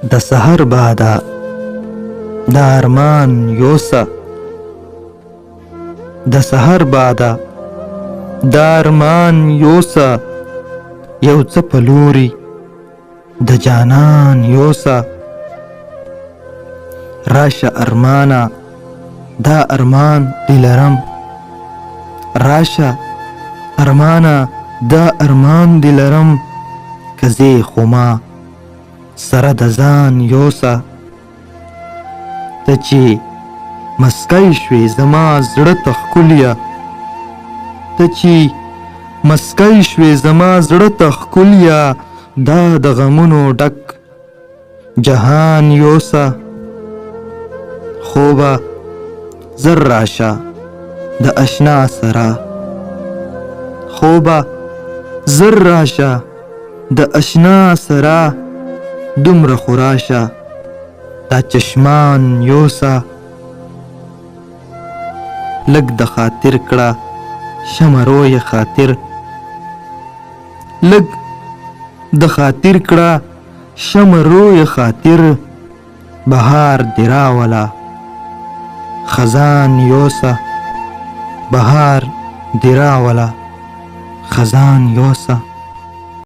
د سحر باده د ارمان یوسه د سحر باده د ارمان یوسه یو څه په لوري د جانان یوسه راشه ارمانه دا ارمان دی لرم راشه ارمانه دا ارمان دی لرم که ځې خو ما سره د ځان یوسه ته چې مسکی شوې زما زړه ته ښکلیه ته چې مسکی شوې زما زړه ته ښکلیه دا د غمونو ډک جهان یوسه خوبه زر راشه د اشنا سره خوبه زر راشه د اشنا سره دومره خو راشه دا چشمان یوسه لږ د خاطر کړه شمه روی خاطر لږ د خاطر کړه شمه روی خاطر بهار دې راوله خزان یوسه بهار دې راوله خزان یوسه